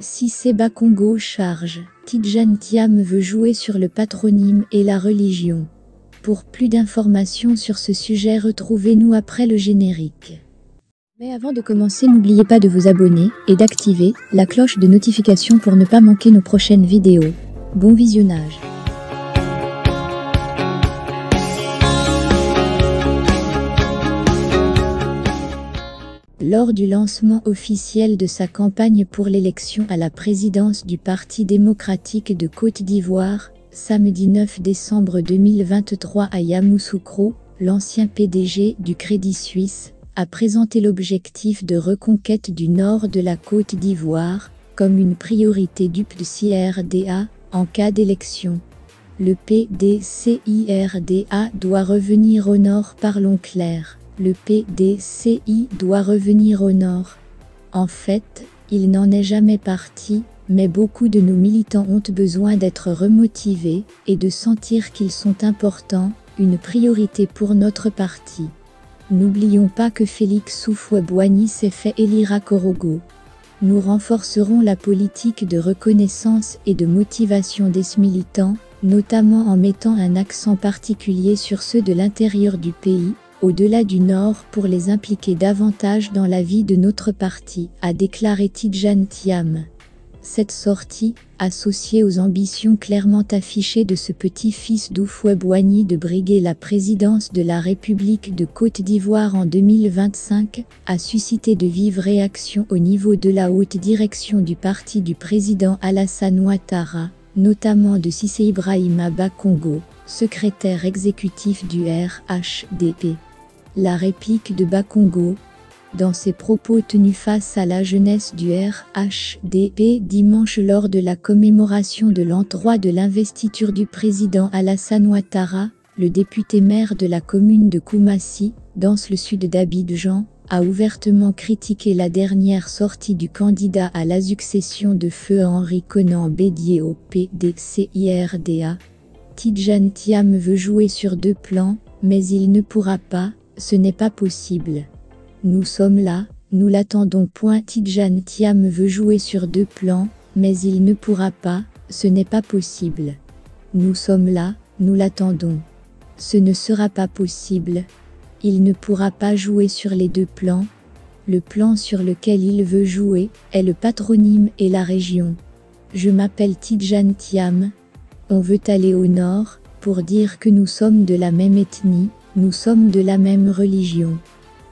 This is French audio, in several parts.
Cissé Bakongo charge. Tidjane Thiam veut jouer sur le patronyme et la religion. Pour plus d'informations sur ce sujet, retrouvez-nous après le générique. Mais avant de commencer, n'oubliez pas de vous abonner et d'activer la cloche de notification pour ne pas manquer nos prochaines vidéos. Bon visionnage. Lors du lancement officiel de sa campagne pour l'élection à la présidence du Parti démocratique de Côte d'Ivoire, samedi 9 décembre 2023 à Yamoussoukro, l'ancien PDG du Crédit Suisse a présenté l'objectif de reconquête du nord de la Côte d'Ivoire comme une priorité du PDCIRDA en cas d'élection. Le PDCIRDA doit revenir au nord, parlons clair. Le PDCI doit revenir au nord. En fait, il n'en est jamais parti, mais beaucoup de nos militants ont besoin d'être remotivés et de sentir qu'ils sont importants, une priorité pour notre parti. N'oublions pas que Félix Houphouët-Boigny s'est fait élire à Korogo. Nous renforcerons la politique de reconnaissance et de motivation des militants, notamment en mettant un accent particulier sur ceux de l'intérieur du pays, au-delà du Nord, pour les impliquer davantage dans la vie de notre parti, a déclaré Tidjane Thiam. Cette sortie, associée aux ambitions clairement affichées de ce petit-fils d'Houphouët-Boigny de briguer la présidence de la République de Côte d'Ivoire en 2025, a suscité de vives réactions au niveau de la haute direction du parti du président Alassane Ouattara, notamment de Cissé Ibrahima Bakongo, secrétaire exécutif du RHDP. La réplique de Bakongo, dans ses propos tenus face à la jeunesse du RHDP dimanche lors de la commémoration de l'an 3 de l'investiture du président Alassane Ouattara, le député maire de la commune de Koumassi, dans le sud d'Abidjan, a ouvertement critiqué la dernière sortie du candidat à la succession de feu Henri Konan Bédié au PDCIRDA. Tidjane Thiam veut jouer sur deux plans, mais il ne pourra pas, ce n'est pas possible. Nous sommes là, nous l'attendons. Tidjane Thiam veut jouer sur deux plans, mais il ne pourra pas, ce n'est pas possible. Nous sommes là, nous l'attendons. Ce ne sera pas possible. Il ne pourra pas jouer sur les deux plans. Le plan sur lequel il veut jouer est le patronyme et la région. Je m'appelle Tidjane Thiam. On veut aller au nord, pour dire que nous sommes de la même ethnie, nous sommes de la même religion.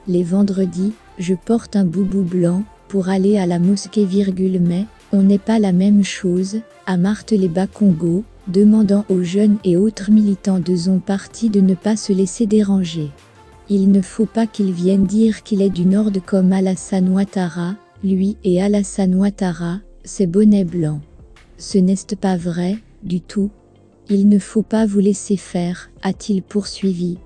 Les vendredis, je porte un boubou blanc, pour aller à la mosquée, mais on n'est pas la même chose, a martelé Bakongo, demandant aux jeunes et autres militants de son parti de ne pas se laisser déranger. Il ne faut pas qu'ils viennent dire qu'il est du nord comme Alassane Ouattara, lui et Alassane Ouattara, c'est bonnet blanc. Ce n'est pas vrai, du tout. Il ne faut pas vous laisser faire, a-t-il poursuivi.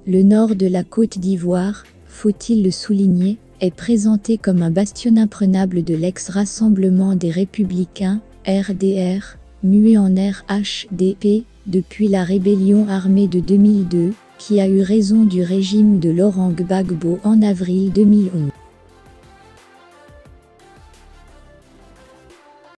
Le nord de la Côte d'Ivoire, faut-il le souligner, est présenté comme un bastion imprenable de l'ex-Rassemblement des Républicains, RDR, muet en RHDP, depuis la rébellion armée de 2002, qui a eu raison du régime de Laurent Gbagbo en avril 2011.